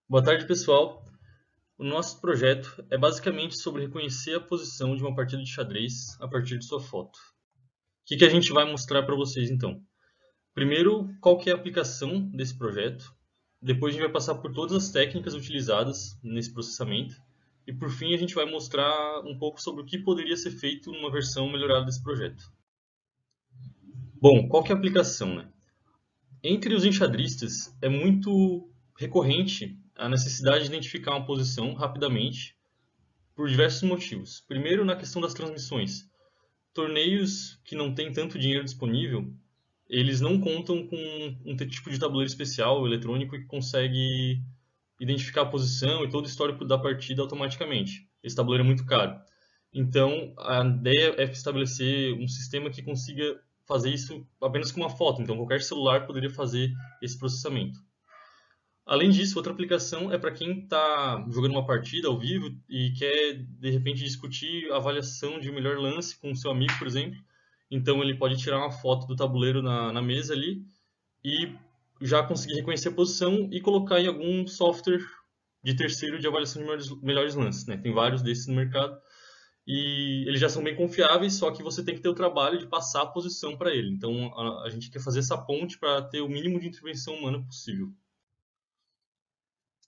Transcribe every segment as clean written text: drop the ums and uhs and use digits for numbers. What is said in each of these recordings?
Boa tarde, pessoal. O nosso projeto é basicamente sobre reconhecer a posição de uma partida de xadrez a partir de sua foto. O que a gente vai mostrar para vocês, então? Primeiro, qual que é a aplicação desse projeto. Depois, a gente vai passar por todas as técnicas utilizadas nesse processamento. E, por fim, a gente vai mostrar um pouco sobre o que poderia ser feito numa versão melhorada desse projeto. Bom, qual que é a aplicação, né? Entre os enxadristas, é muito recorrente a necessidade de identificar uma posição rapidamente por diversos motivos. Primeiro, na questão das transmissões. Torneios que não têm tanto dinheiro disponível, eles não contam com um tipo de tabuleiro especial eletrônico que consegue identificar a posição e todo o histórico da partida automaticamente. Esse tabuleiro é muito caro. Então, a ideia é estabelecer um sistema que consiga fazer isso apenas com uma foto. Então, qualquer celular poderia fazer esse processamento. Além disso, outra aplicação é para quem está jogando uma partida ao vivo e quer, de repente, discutir a avaliação de um melhor lance com o seu amigo, por exemplo. Então, ele pode tirar uma foto do tabuleiro na mesa ali e já conseguir reconhecer a posição e colocar em algum software de terceiro de avaliação de melhores lances, né? Tem vários desses no mercado e eles já são bem confiáveis, só que você tem que ter o trabalho de passar a posição para ele. Então, a gente quer fazer essa ponte para ter o mínimo de intervenção humana possível.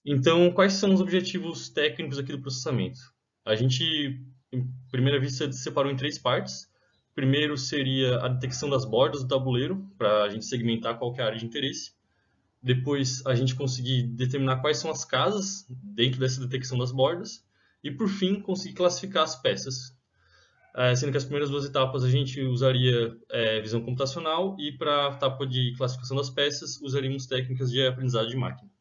Então, quais são os objetivos técnicos aqui do processamento? A gente, em primeira vista, separou em três partes. Primeiro seria a detecção das bordas do tabuleiro, para a gente segmentar qual que é a área de interesse. Depois, a gente conseguir determinar quais são as casas dentro dessa detecção das bordas. E, por fim, conseguir classificar as peças. Sendo que as primeiras duas etapas a gente usaria visão computacional e para a etapa de classificação das peças usaríamos técnicas de aprendizado de máquina.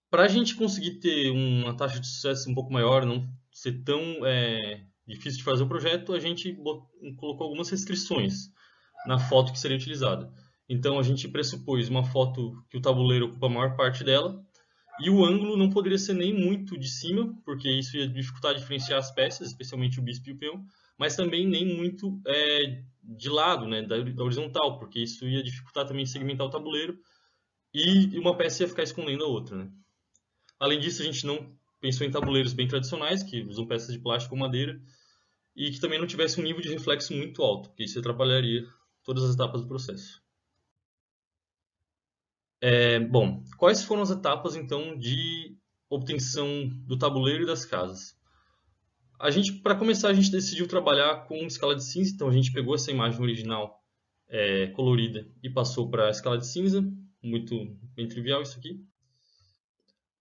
Para a gente conseguir ter uma taxa de sucesso um pouco maior, não ser tão difícil de fazer o projeto, a gente colocou algumas restrições na foto que seria utilizada. Então a gente pressupôs uma foto que o tabuleiro ocupa a maior parte dela, e o ângulo não poderia ser nem muito de cima, porque isso ia dificultar diferenciar as peças, especialmente o bispo e o peão, mas também nem muito de lado, né, da horizontal, porque isso ia dificultar também segmentar o tabuleiro, e uma peça ia ficar escondendo a outra, né? Além disso, a gente não pensou em tabuleiros bem tradicionais, que usam peças de plástico ou madeira, e que também não tivesse um nível de reflexo muito alto, porque isso atrapalharia todas as etapas do processo. Bom, quais foram as etapas, então, de obtenção do tabuleiro e das casas? Para começar, a gente decidiu trabalhar com escala de cinza, então a gente pegou essa imagem original colorida e passou para a escala de cinza, muito bem trivial isso aqui.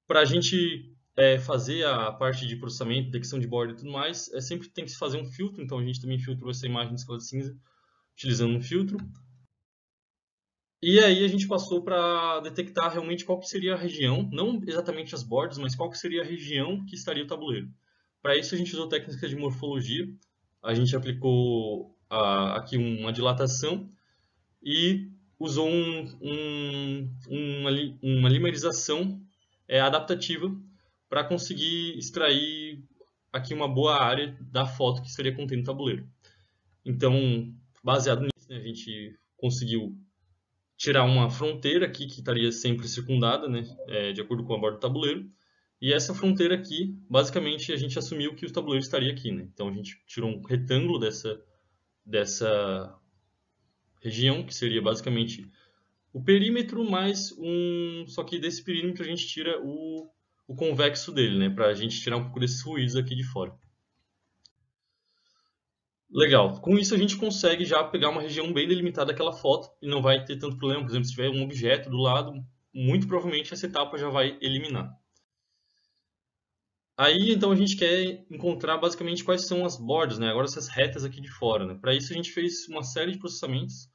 Para a gente fazer a parte de processamento, detecção de borda e tudo mais, sempre tem que se fazer um filtro, então a gente também filtrou essa imagem de escala de cinza utilizando um filtro. E aí a gente passou para detectar realmente qual que seria a região, não exatamente as bordas, mas qual que seria a região que estaria o tabuleiro. Para isso a gente usou técnicas de morfologia, a gente aplicou aqui uma dilatação e usou uma limerização adaptativa para conseguir extrair aqui uma boa área da foto que estaria contendo o tabuleiro. Então, baseado nisso, né, a gente conseguiu tirar uma fronteira aqui que estaria sempre circundada, né, de acordo com a borda do tabuleiro. E essa fronteira aqui, basicamente, a gente assumiu que o tabuleiro estaria aqui, né? Então a gente tirou um retângulo dessa região, que seria basicamente o perímetro mais um. Só que desse perímetro a gente tira o convexo dele, né? Para a gente tirar um pouco desses ruídos aqui de fora. Legal. Com isso a gente consegue já pegar uma região bem delimitada daquela foto e não vai ter tanto problema. Por exemplo, se tiver um objeto do lado, muito provavelmente essa etapa já vai eliminar. Aí então a gente quer encontrar basicamente quais são as bordas, né? Agora essas retas aqui de fora, né? Para isso a gente fez uma série de processamentos.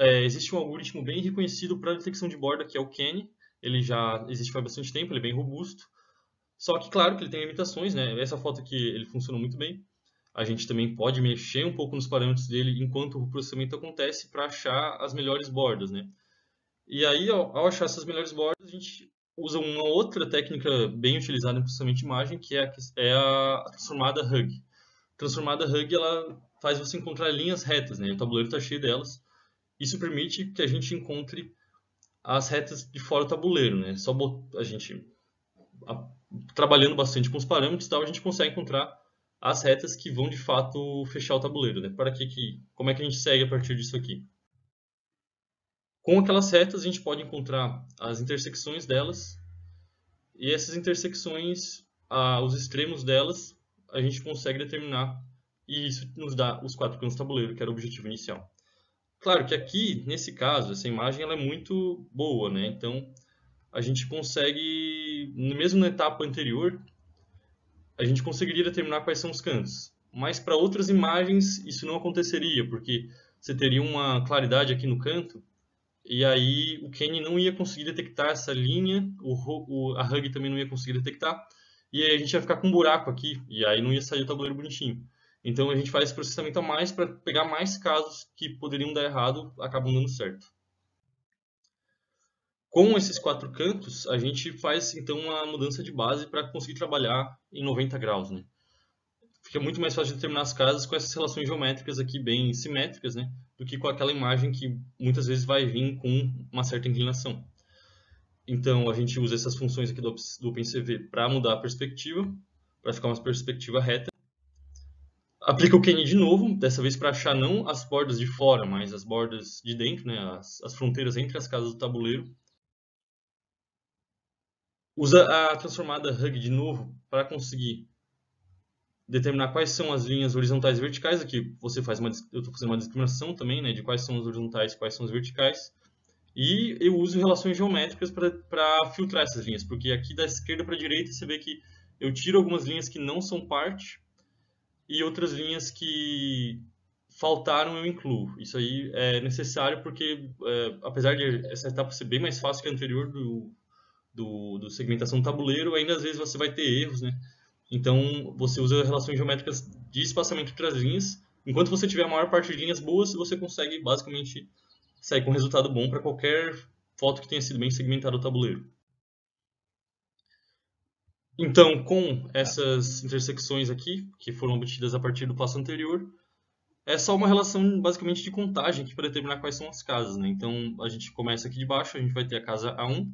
Existe um algoritmo bem reconhecido para detecção de borda, que é o Kenny. Ele já existe faz bastante tempo, ele é bem robusto. Só que, claro, que ele tem limitações, né? Essa foto aqui, ele funciona muito bem. A gente também pode mexer um pouco nos parâmetros dele enquanto o processamento acontece para achar as melhores bordas, né? E aí, ao achar essas melhores bordas, a gente usa uma outra técnica bem utilizada no processamento de imagem, que é a transformada Hug. Transformada Hug, ela faz você encontrar linhas retas, né? O tabuleiro está cheio delas. Isso permite que a gente encontre as retas de fora do tabuleiro, né? Só a gente trabalhando bastante com os parâmetros, tal, a gente consegue encontrar as retas que vão de fato fechar o tabuleiro, né? Como é que a gente segue a partir disso aqui? Com aquelas retas a gente pode encontrar as intersecções delas e essas intersecções, os extremos delas, a gente consegue determinar e isso nos dá os 4 cantos do tabuleiro, que era o objetivo inicial. Claro que aqui, nesse caso, essa imagem ela é muito boa, né? Então a gente consegue, mesmo na etapa anterior, a gente conseguiria determinar quais são os cantos. Mas para outras imagens isso não aconteceria, porque você teria uma claridade aqui no canto, e aí o Kenny não ia conseguir detectar essa linha, a Hug também não ia conseguir detectar, e aí a gente ia ficar com um buraco aqui, e aí não ia sair o tabuleiro bonitinho. Então a gente faz esse processamento a mais para pegar mais casos que poderiam dar errado, acabam dando certo. Com esses 4 cantos, a gente faz então uma mudança de base para conseguir trabalhar em 90 graus, né? Fica muito mais fácil de determinar as casas com essas relações geométricas aqui bem simétricas, né? Do que com aquela imagem que muitas vezes vai vir com uma certa inclinação. Então a gente usa essas funções aqui do OpenCV para mudar a perspectiva, para ficar uma perspectiva reta. Aplica o Kenny de novo, dessa vez para achar não as bordas de fora, mas as bordas de dentro, né? As fronteiras entre as casas do tabuleiro. Usa a transformada Hug de novo para conseguir determinar quais são as linhas horizontais e verticais. Aqui você faz eu estou fazendo uma discriminação também, né, de quais são as horizontais e quais são as verticais. E eu uso relações geométricas para filtrar essas linhas, porque aqui da esquerda para a direita você vê que eu tiro algumas linhas que não são parte e outras linhas que faltaram eu incluo. Isso aí é necessário porque, apesar de essa etapa ser bem mais fácil que a anterior do segmentação do tabuleiro, ainda às vezes você vai ter erros, né? Então, você usa relações geométricas de espaçamento entre as linhas. Enquanto você tiver a maior parte de linhas boas, você consegue basicamente sair com um resultado bom para qualquer foto que tenha sido bem segmentada o tabuleiro. Então, com essas intersecções aqui, que foram obtidas a partir do passo anterior, é só uma relação basicamente de contagem aqui para determinar quais são as casas, né? Então, a gente começa aqui de baixo, a gente vai ter a casa A1,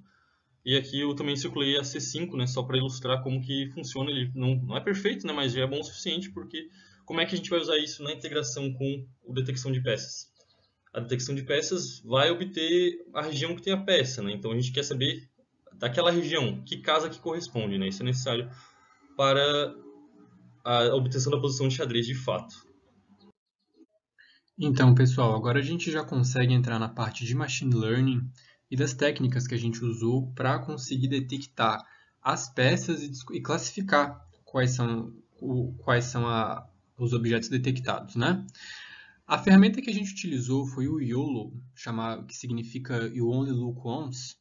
e aqui eu também circulei a C5, né, só para ilustrar como que funciona. Ele não é perfeito, né, mas já é bom o suficiente, porque como é que a gente vai usar isso na integração com a detecção de peças? A detecção de peças vai obter a região que tem a peça, né? Então a gente quer saber daquela região, que casa que corresponde, né? Isso é necessário para a obtenção da posição de xadrez de fato. Então, pessoal, agora a gente já consegue entrar na parte de Machine Learning e das técnicas que a gente usou para conseguir detectar as peças e classificar quais são os objetos detectados, né? A ferramenta que a gente utilizou foi o YOLO, que significa You Only Look Once,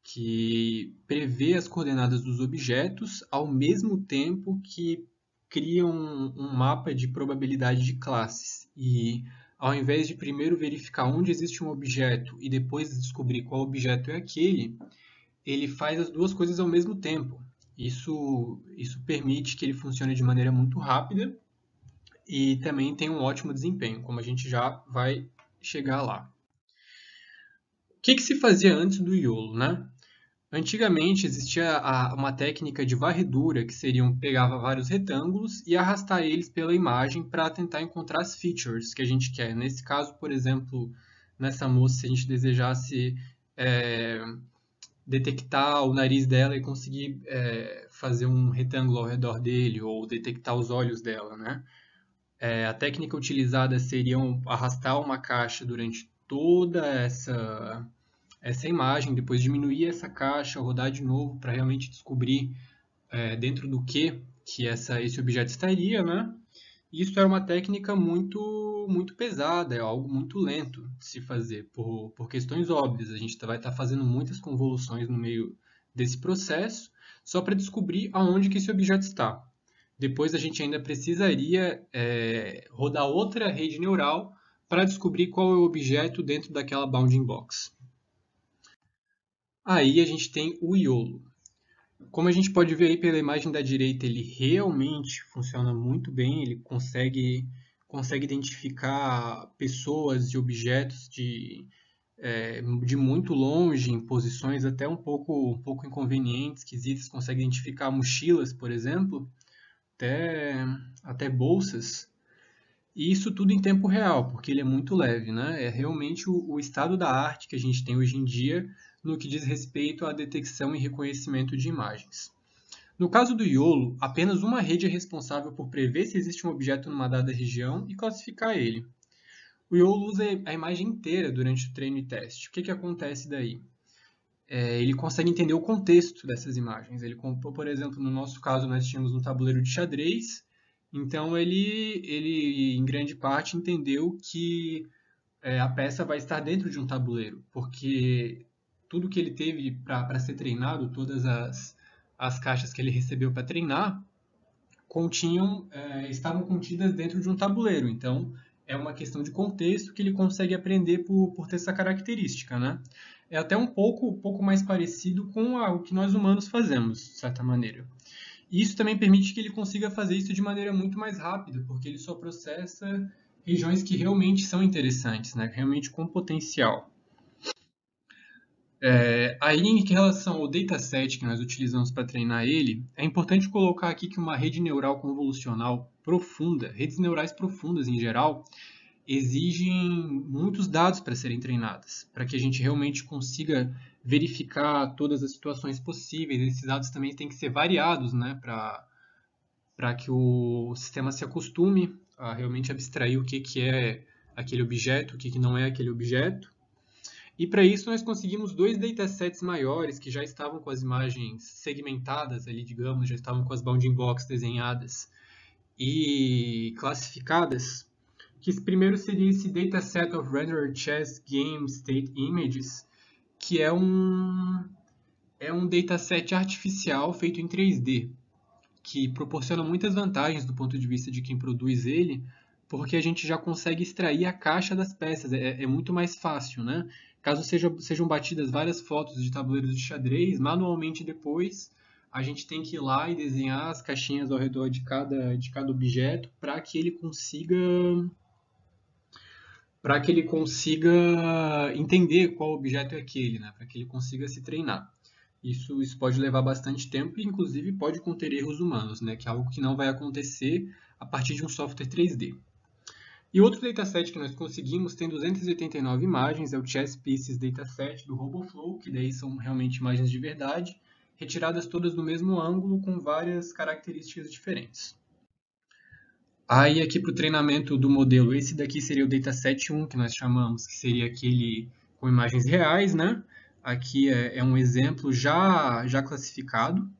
que prevê as coordenadas dos objetos ao mesmo tempo que cria um mapa de probabilidade de classes. E ao invés de primeiro verificar onde existe um objeto e depois descobrir qual objeto é aquele, ele faz as duas coisas ao mesmo tempo. Isso permite que ele funcione de maneira muito rápida e também tem um ótimo desempenho, como a gente já vai chegar lá. O que se fazia antes do YOLO, né? Antigamente existia uma técnica de varredura, que seriam pegava vários retângulos e arrastar eles pela imagem para tentar encontrar as features que a gente quer. Nesse caso, por exemplo, nessa moça, se a gente desejasse detectar o nariz dela e conseguir fazer um retângulo ao redor dele, ou detectar os olhos dela, né? A técnica utilizada seria arrastar uma caixa durante toda essa imagem, depois diminuir essa caixa, rodar de novo para realmente descobrir dentro do que esse objeto estaria, né? Isso era uma técnica muito pesada, é algo muito lento de se fazer, por questões óbvias. A gente vai estar fazendo muitas convoluções no meio desse processo, só para descobrir aonde que esse objeto está. Depois a gente ainda precisaria rodar outra rede neural para descobrir qual é o objeto dentro daquela bounding box. Aí a gente tem o YOLO. Como a gente pode ver aí pela imagem da direita, ele realmente funciona muito bem, ele consegue identificar pessoas e objetos de muito longe, em posições até um pouco inconvenientes, esquisitas, consegue identificar mochilas, por exemplo, até bolsas. E isso tudo em tempo real, porque ele é muito leve, né? É realmente o estado da arte que a gente tem hoje em dia no que diz respeito à detecção e reconhecimento de imagens. No caso do YOLO, apenas uma rede é responsável por prever se existe um objeto numa dada região e classificar ele. O YOLO usa a imagem inteira durante o treino e teste. O que acontece daí? Ele consegue entender o contexto dessas imagens. Ele compõe, por exemplo, no nosso caso, nós tínhamos um tabuleiro de xadrez, então ele em grande parte, entendeu que a peça vai estar dentro de um tabuleiro, porque tudo que ele teve para ser treinado, todas as caixas que ele recebeu para treinar, estavam contidas dentro de um tabuleiro. Então, é uma questão de contexto que ele consegue aprender por ter essa característica, né? É até um pouco mais parecido com o que nós humanos fazemos, de certa maneira. E isso também permite que ele consiga fazer isso de maneira muito mais rápida, porque ele só processa regiões que realmente são interessantes, né? Realmente com potencial. Aí, em relação ao dataset que nós utilizamos para treinar ele, é importante colocar aqui que uma rede neural convolucional profunda, redes neurais profundas em geral, exigem muitos dados para serem treinadas, para que a gente realmente consiga verificar todas as situações possíveis. Esses dados também têm que ser variados, né, para que o sistema se acostume a realmente abstrair o que é aquele objeto, o que não é aquele objeto. E para isso nós conseguimos 2 datasets maiores que já estavam com as imagens segmentadas ali, digamos, já estavam com as bounding box desenhadas e classificadas, que primeiro seria esse Dataset of Rendered Chess Game State Images, que é um dataset artificial feito em 3D, que proporciona muitas vantagens do ponto de vista de quem produz ele, porque a gente já consegue extrair a caixa das peças, é muito mais fácil, né? Caso sejam batidas várias fotos de tabuleiros de xadrez, manualmente depois a gente tem que ir lá e desenhar as caixinhas ao redor de cada objeto para que ele consiga entender qual objeto é aquele, né? Para que ele consiga se treinar. Isso pode levar bastante tempo e, inclusive, pode conter erros humanos, né? Que é algo que não vai acontecer a partir de um software 3D. E outro dataset que nós conseguimos tem 289 imagens, é o Chess Pieces Dataset do RoboFlow, que daí são realmente imagens de verdade, retiradas todas do mesmo ângulo com várias características diferentes. Aí aqui para o treinamento do modelo, esse daqui seria o dataset 1, que nós chamamos, que seria aquele com imagens reais, né? Aqui é um exemplo já classificado.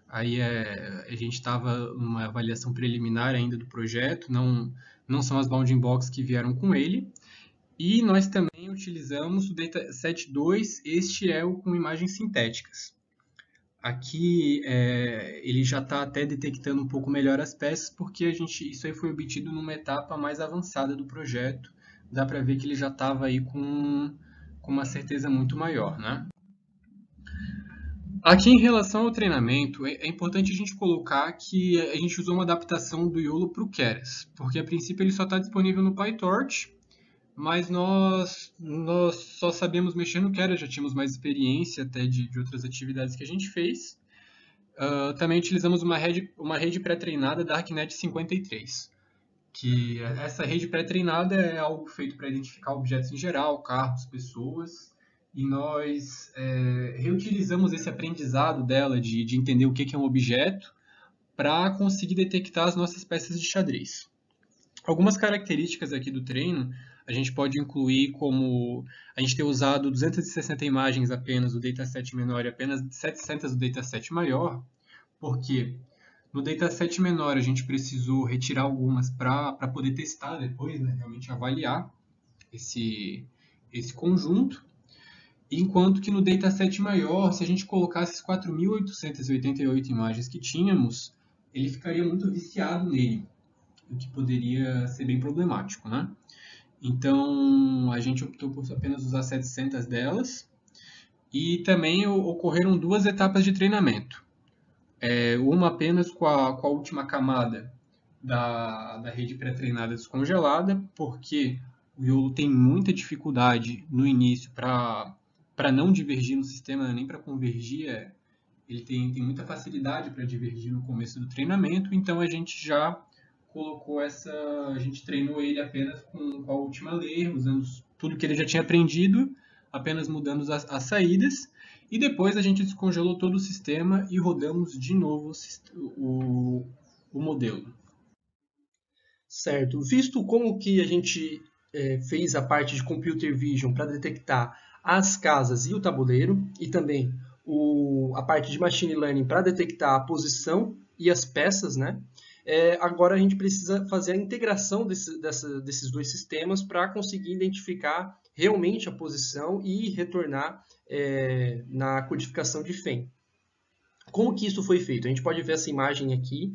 Aí a gente estava numa avaliação preliminar ainda do projeto, não são as bounding box que vieram com ele. E nós também utilizamos o dataset 2, este é o com imagens sintéticas. Aqui ele já está até detectando um pouco melhor as peças, porque isso aí foi obtido numa etapa mais avançada do projeto. Dá para ver que ele já estava aí com uma certeza muito maior, né? Aqui em relação ao treinamento, é importante a gente colocar que a gente usou uma adaptação do YOLO para o Keras, porque a princípio ele só está disponível no PyTorch, mas nós só sabemos mexer no Keras, já tínhamos mais experiência até de outras atividades que a gente fez. Também utilizamos uma rede pré-treinada da ArcNet 53, que essa rede pré-treinada é algo feito para identificar objetos em geral, carros, pessoas, e nós reutilizamos esse aprendizado dela de entender o que é um objeto para conseguir detectar as nossas peças de xadrez. Algumas características aqui do treino a gente pode incluir como a gente ter usado 260 imagens apenas do dataset menor e apenas 700 do dataset maior, porque no dataset menor a gente precisou retirar algumas para poder testar depois, né, realmente avaliar esse conjunto, enquanto que no dataset maior, se a gente colocasse as 4.888 imagens que tínhamos, ele ficaria muito viciado nele, o que poderia ser bem problemático, né? Então, a gente optou por apenas usar 700 delas. E também ocorreram 2 etapas de treinamento. Uma apenas com a última camada da rede pré-treinada descongelada, porque o YOLO tem muita dificuldade no início para não divergir no sistema, nem para convergir. Ele tem muita facilidade para divergir no começo do treinamento, então a gente já colocou a gente treinou ele apenas com a última layer, usando tudo que ele já tinha aprendido, apenas mudando as saídas, e depois a gente descongelou todo o sistema e rodamos de novo o modelo. Certo. Visto como que a gente fez a parte de Computer Vision para detectar as casas e o tabuleiro, e também a parte de Machine Learning para detectar a posição e as peças, né? Agora a gente precisa fazer a integração desses dois sistemas para conseguir identificar realmente a posição e retornar na codificação de FEM. Como que isso foi feito? A gente pode ver essa imagem aqui,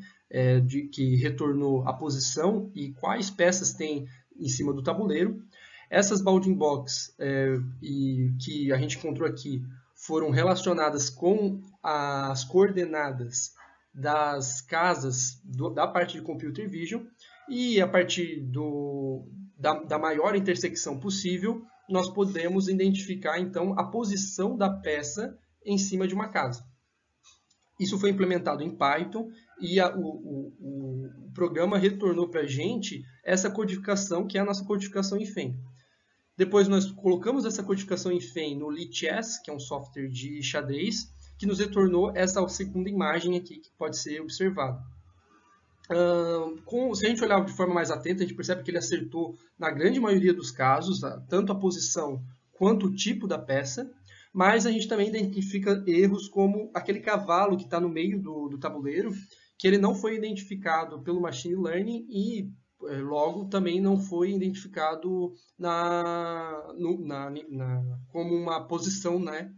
que retornou a posição e quais peças tem em cima do tabuleiro. Essas bounding box que a gente encontrou aqui foram relacionadas com as coordenadas das casas da parte de Computer Vision, e a partir da maior intersecção possível, nós podemos identificar então a posição da peça em cima de uma casa. Isso foi implementado em Python e o programa retornou para a gente essa codificação, que é a nossa codificação em FEM. Depois nós colocamos essa codificação em FEM no Lichess, que é um software de xadrez, que nos retornou essa segunda imagem aqui, que pode ser observada. Se a gente olhar de forma mais atenta, a gente percebe que ele acertou na grande maioria dos casos, tanto a posição quanto o tipo da peça, mas a gente também identifica erros como aquele cavalo que está no meio do tabuleiro, que ele não foi identificado pelo Machine Learning e logo também não foi identificado como uma posição, né,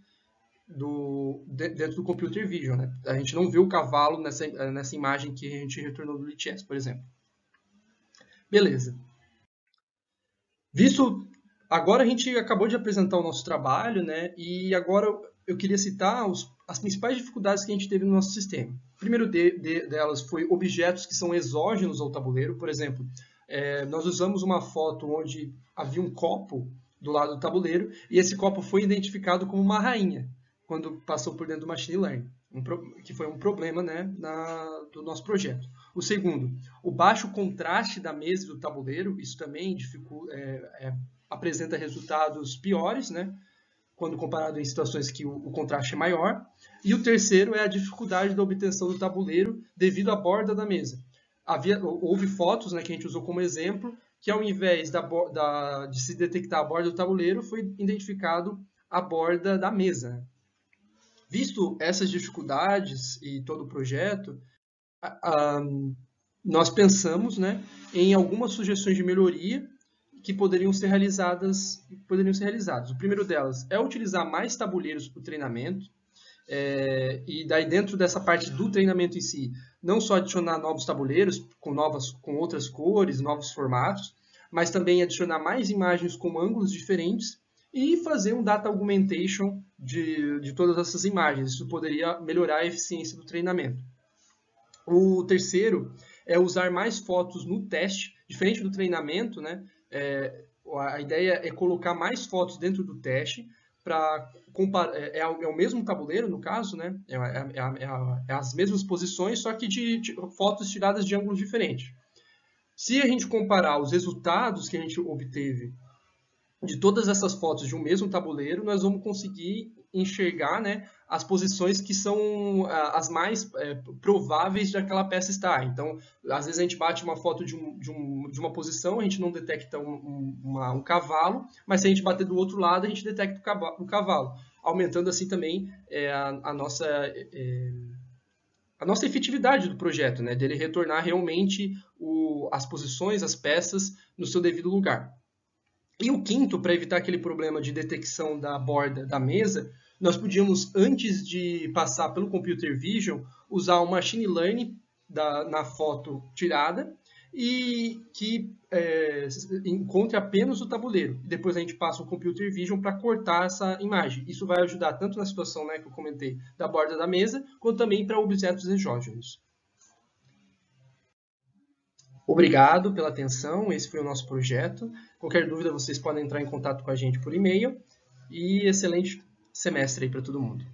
dentro do Computer Vision. Né? A gente não viu o cavalo nessa imagem que a gente retornou do Lichess, por exemplo. Beleza. Agora a gente acabou de apresentar o nosso trabalho, né? E agora eu queria citar as principais dificuldades que a gente teve no nosso sistema. O primeiro delas foi objetos que são exógenos ao tabuleiro. Por exemplo, nós usamos uma foto onde havia um copo do lado do tabuleiro e esse copo foi identificado como uma rainha quando passou por dentro do Machine Learning, que foi um problema, né, do nosso projeto. O segundo, o baixo contraste da mesa e do tabuleiro, isso também apresenta resultados piores, né, quando comparado em situações que o contraste é maior. E o terceiro é a dificuldade da obtenção do tabuleiro devido à borda da mesa. Houve fotos, né, que a gente usou como exemplo, que ao invés de se detectar a borda do tabuleiro, foi identificado a borda da mesa. Visto essas dificuldades e todo o projeto, nós pensamos, né, em algumas sugestões de melhoria que poderiam ser realizadas. O primeiro delas é utilizar mais tabuleiros para o treinamento, e daí dentro dessa parte do treinamento em si, não só adicionar novos tabuleiros com outras cores, novos formatos, mas também adicionar mais imagens com ângulos diferentes e fazer um data augmentation de todas essas imagens. Isso poderia melhorar a eficiência do treinamento. O terceiro é usar mais fotos no teste, diferente do treinamento, né? A ideia é colocar mais fotos dentro do teste para comparar. É o mesmo tabuleiro, no caso, né? É as mesmas posições, só que de fotos tiradas de ângulos diferentes. Se a gente comparar os resultados que a gente obteve de todas essas fotos de um mesmo tabuleiro, nós vamos conseguir enxergar, né, as posições que são as mais prováveis de aquela peça estar. Então, às vezes a gente bate uma foto de uma posição, a gente não detecta um cavalo, mas se a gente bater do outro lado, a gente detecta o cavalo, aumentando assim também a nossa efetividade do projeto, né, dele retornar realmente as posições, as peças no seu devido lugar. E o quinto, para evitar aquele problema de detecção da borda da mesa, nós podíamos, antes de passar pelo Computer Vision, usar o Machine Learning na foto tirada e que encontre apenas o tabuleiro. Depois a gente passa o Computer Vision para cortar essa imagem. Isso vai ajudar tanto na situação, né, que eu comentei da borda da mesa, quanto também para objetos exógenos. Obrigado pela atenção, esse foi o nosso projeto. Qualquer dúvida, vocês podem entrar em contato com a gente por e-mail. E excelente semestre aí para todo mundo.